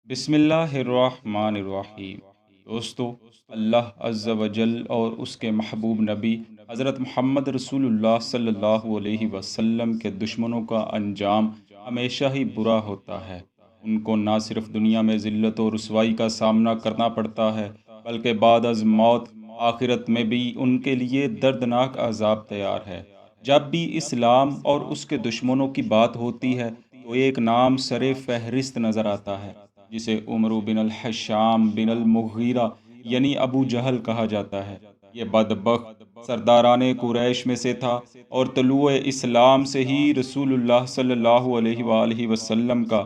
بسم اللہ الرحمن الرحیم۔ دوستو، اللہ عز و جل اور اس کے محبوب نبی حضرت محمد رسول اللہ صلی اللہ علیہ وسلم کے دشمنوں کا انجام ہمیشہ ہی برا ہوتا ہے۔ ان کو نہ صرف دنیا میں ذلت و رسوائی کا سامنا کرنا پڑتا ہے، بلکہ بعد از موت آخرت میں بھی ان کے لیے دردناک عذاب تیار ہے۔ جب بھی اسلام اور اس کے دشمنوں کی بات ہوتی ہے تو ایک نام سر فہرست نظر آتا ہے، جسے عمر بن الحشام بن المغیرہ یعنی ابو جہل کہا جاتا ہے۔ یہ بدبخت سرداران قریش میں سے تھا اور طلوع اسلام سے ہی رسول اللہ صلی اللہ علیہ وآلہ وسلم کا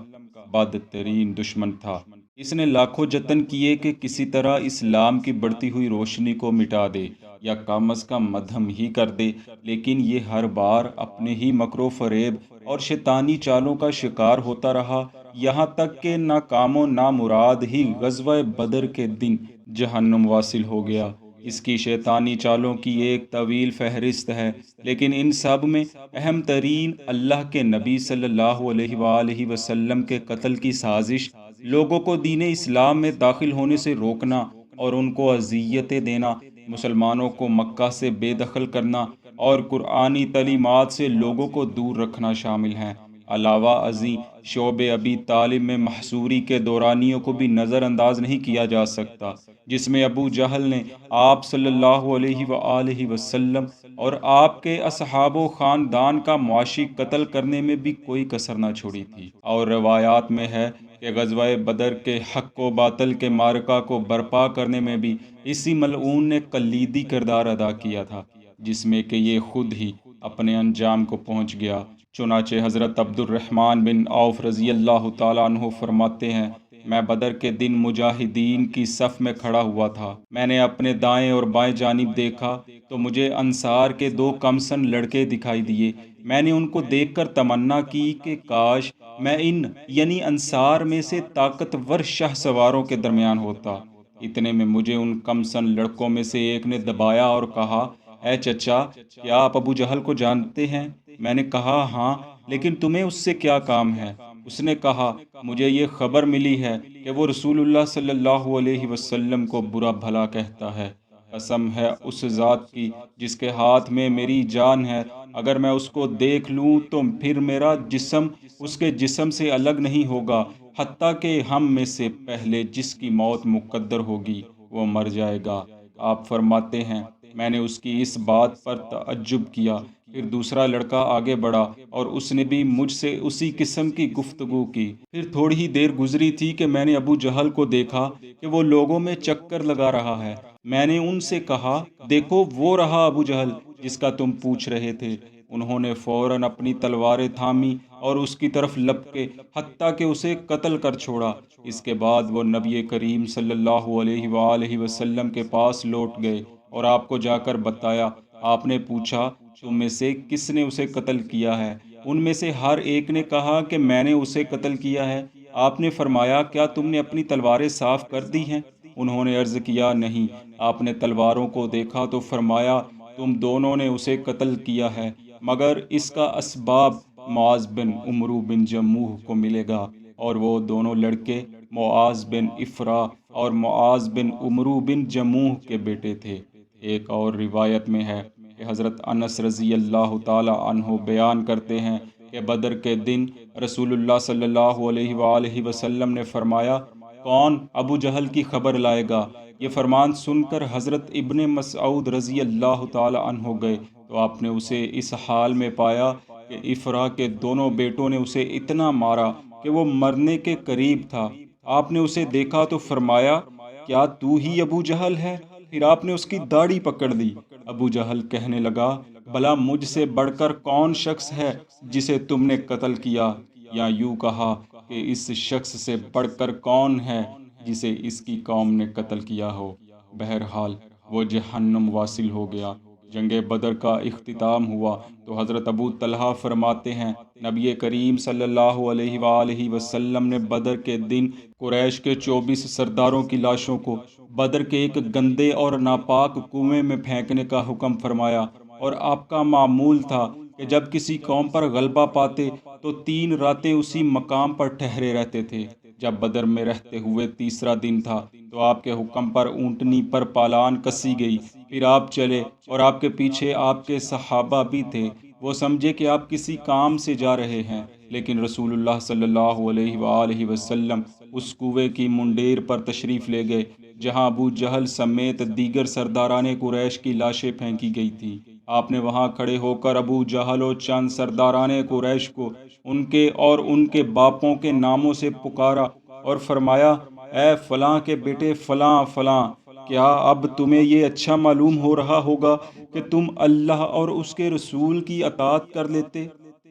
بدترین دشمن تھا۔ اس نے لاکھوں جتن کیے کہ کسی طرح اسلام کی بڑھتی ہوئی روشنی کو مٹا دے یا کم از کم مدھم ہی کر دے، لیکن یہ ہر بار اپنے ہی مکر و فریب اور شیطانی چالوں کا شکار ہوتا رہا، یہاں تک کہ ناکام و نامراد ہی غزوہ بدر کے دن جہنم واصل ہو گیا۔ اس کی شیطانی چالوں کی ایک طویل فہرست ہے، لیکن ان سب میں اہم ترین اللہ کے نبی صلی اللہ علیہ وآلہ وسلم کے قتل کی سازش، لوگوں کو دین اسلام میں داخل ہونے سے روکنا اور ان کو اذیتیں دینا، مسلمانوں کو مکہ سے بے دخل کرنا اور قرآنی تعلیمات سے لوگوں کو دور رکھنا شامل ہیں۔ علاوہ ازیں شعب ابی طالب میں محصوری کے دورانیوں کو بھی نظر انداز نہیں کیا جا سکتا، جس میں ابو جہل نے آپ صلی اللہ علیہ وآلہ وسلم اور آپ کے اصحاب و خاندان کا معاشی قتل کرنے میں بھی کوئی کسر نہ چھوڑی تھی۔ اور روایات میں ہے کہ غزوہ بدر کے حق و باطل کے معرکہ کو برپا کرنے میں بھی اسی ملعون نے کلیدی کردار ادا کیا تھا، جس میں کہ یہ خود ہی اپنے انجام کو پہنچ گیا۔ چنانچہ حضرت عبد الرحمن بن عوف رضی اللہ تعالیٰ عنہ فرماتے ہیں، میں بدر کے دن مجاہدین کی صف میں کھڑا ہوا تھا۔ میں نے اپنے دائیں اور بائیں جانب دیکھا تو مجھے انصار کے دو کمسن لڑکے دکھائی دیے۔ میں نے ان کو دیکھ کر تمنا کی کہ کاش میں ان یعنی انصار میں سے طاقتور شاہ سواروں کے درمیان ہوتا۔ اتنے میں مجھے ان کمسن لڑکوں میں سے ایک نے دبایا اور کہا، اے چچا، کیا آپ ابو جہل کو جانتے ہیں؟ میں نے کہا، ہاں، لیکن تمہیں اس سے کیا کام ہے؟ اس نے کہا، مجھے یہ خبر ملی ہے کہ وہ رسول اللہ صلی اللہ علیہ وسلم کو برا بھلا کہتا ہے۔ قسم ہے اس ذات کی جس کے ہاتھ میں میری جان ہے، اگر میں اس کو دیکھ لوں تو پھر میرا جسم اس کے جسم سے الگ نہیں ہوگا، حتیٰ کہ ہم میں سے پہلے جس کی موت مقدر ہوگی وہ مر جائے گا۔ آپ فرماتے ہیں، میں نے اس کی اس بات پر تعجب کیا۔ پھر دوسرا لڑکا آگے بڑھا اور اس نے بھی مجھ سے اسی قسم کی گفتگو کی۔ پھر تھوڑی ہی دیر گزری تھی کہ میں نے ابو جہل کو دیکھا کہ وہ لوگوں میں چکر لگا رہا ہے۔ میں نے ان سے کہا، دیکھو وہ رہا ابو جہل جس کا تم پوچھ رہے تھے۔ انہوں نے فوراً اپنی تلواریں تھامی اور اس کی طرف لپکے، حتیٰ کہ اسے قتل کر چھوڑا۔ اس کے بعد وہ نبی کریم صلی اللہ علیہ وآلہ وسلم کے پاس لوٹ گئے اور آپ کو جا کر بتایا۔ آپ نے پوچھا، تم میں سے کس نے اسے قتل کیا ہے؟ ان میں سے ہر ایک نے کہا کہ میں نے اسے قتل کیا ہے۔ آپ نے فرمایا، کیا تم نے اپنی تلواریں صاف کر دی ہیں؟ انہوں نے عرض کیا، نہیں۔ آپ نے تلواروں کو دیکھا تو فرمایا، تم دونوں نے اسے قتل کیا ہے، مگر اس کا اسباب معاذ بن عمرو بن جموح کو ملے گا۔ اور وہ دونوں لڑکے معاذ بن افرا اور معاذ بن عمرو بن جموح کے بیٹے تھے۔ ایک اور روایت میں ہے کہ حضرت انس رضی اللہ تعالی عنہ بیان کرتے ہیں کہ بدر کے دن رسول اللہ صلی اللہ علیہ وآلہ وسلم نے فرمایا، کون ابو جہل کی خبر لائے گا؟ یہ فرمان سن کر حضرت ابن مسعود رضی اللہ تعالی عنہ گئے تو آپ نے اسے اس حال میں پایا کہ افرا کے دونوں بیٹوں نے اسے اتنا مارا کہ وہ مرنے کے قریب تھا۔ آپ نے اسے دیکھا تو فرمایا، کیا تو ہی ابو جہل ہے؟ پھر آپ نے اس کی داڑھی پکڑ لی۔ ابو جہل کہنے لگا، بھلا مجھ سے بڑھ کر کون شخص ہے جسے تم نے قتل کیا؟ یا یوں کہا کہ اس شخص سے بڑھ کر کون ہے جسے اس کی قوم نے قتل کیا ہو؟ بہرحال وہ جہنم واصل ہو گیا۔ جنگ بدر کا اختتام ہوا تو حضرت ابو طلحہ فرماتے ہیں، نبی کریم صلی اللہ علیہ وآلہ وسلم نے بدر کے دن قریش کے 24 سرداروں کی لاشوں کو بدر کے ایک گندے اور ناپاک کنویں میں پھینکنے کا حکم فرمایا، اور آپ کا معمول تھا کہ جب کسی قوم پر غلبہ پاتے تو 3 راتیں اسی مقام پر ٹھہرے رہتے تھے۔ جب بدر میں رہتے ہوئے تیسرا دن تھا تو آپ کے حکم پر اونٹنی پر پالان کسی گئی، پھر آپ چلے اور آپ کے پیچھے آپ کے صحابہ بھی تھے۔ وہ سمجھے کہ آپ کسی کام سے جا رہے ہیں، لیکن رسول اللہ صلی اللہ علیہ وآلہ وسلم اس کنویں کی منڈیر پر تشریف لے گئے جہاں ابو جہل سمیت دیگر سرداران قریش کی لاشیں پھینکی گئی تھیں۔ آپ نے وہاں کھڑے ہو کر ابو جہل و چند سرداران قریش کو ان کے اور ان کے باپوں کے ناموں سے پکارا اور فرمایا، اے فلاں کے بیٹے فلاں فلاں، کیا اب تمہیں یہ اچھا معلوم ہو رہا ہوگا کہ تم اللہ اور اس کے رسول کی اطاعت کر لیتے؟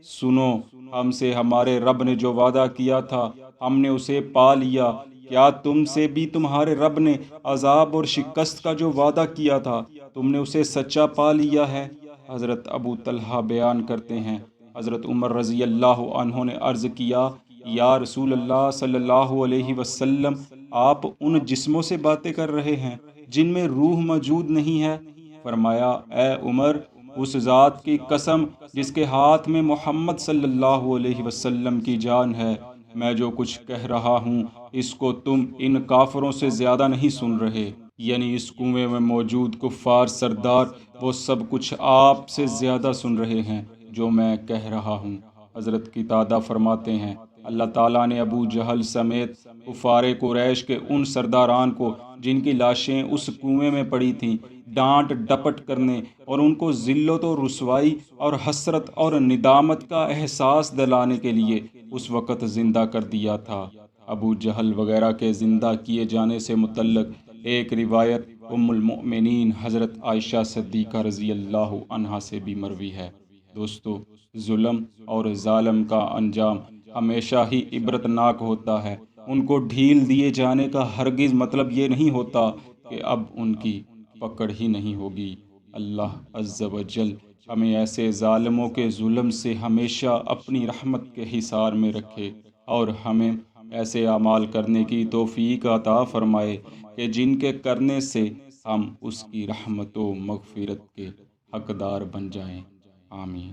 سنو، ہم سے ہمارے رب نے جو وعدہ کیا تھا ہم نے اسے پا لیا۔ کیا تم سے بھی تمہارے رب نے عذاب اور شکست کا جو وعدہ کیا تھا تم نے اسے سچا پا لیا ہے؟ حضرت ابو طلحہ بیان کرتے ہیں، حضرت عمر رضی اللہ عنہ نے عرض کیا، یا رسول اللہ صلی اللہ علیہ وسلم، آپ ان جسموں سے باتیں کر رہے ہیں جن میں روح موجود نہیں ہے؟ فرمایا، اے عمر، اس ذات کی قسم جس کے ہاتھ میں محمد صلی اللہ علیہ وسلم کی جان ہے، میں جو کچھ کہہ رہا ہوں اس کو تم ان کافروں سے زیادہ نہیں سن رہے، یعنی اس کنویں میں موجود کفار سردار وہ سب کچھ آپ سے زیادہ سن رہے ہیں جو میں کہہ رہا ہوں۔ حضرت قتادہ فرماتے ہیں، اللہ تعالیٰ نے ابو جہل سمیت کفار قریش کے ان سرداران کو جن کی لاشیں اس کنویں میں پڑی تھیں ڈانٹ ڈپٹ کرنے اور ان کو ذلت و رسوائی اور حسرت اور ندامت کا احساس دلانے کے لیے اس وقت زندہ کر دیا تھا۔ ابو جہل وغیرہ کے زندہ کیے جانے سے متعلق ایک روایت ام المؤمنین حضرت عائشہ صدیقہ رضی اللہ عنہا سے بھی مروی ہے۔ دوستو، ظلم اور ظالم کا انجام ہمیشہ ہی عبرتناک ہوتا ہے۔ ان کو ڈھیل دیے جانے کا ہرگز مطلب یہ نہیں ہوتا کہ اب ان کی پکڑ ہی نہیں ہوگی۔ اللہ عز و جل ہمیں ایسے ظالموں کے ظلم سے ہمیشہ اپنی رحمت کے حصار میں رکھے اور ہمیں ایسے اعمال کرنے کی توفیق عطا فرمائے کہ جن کے کرنے سے ہم اس کی رحمت و مغفرت کے حقدار بن جائیں۔ آمین۔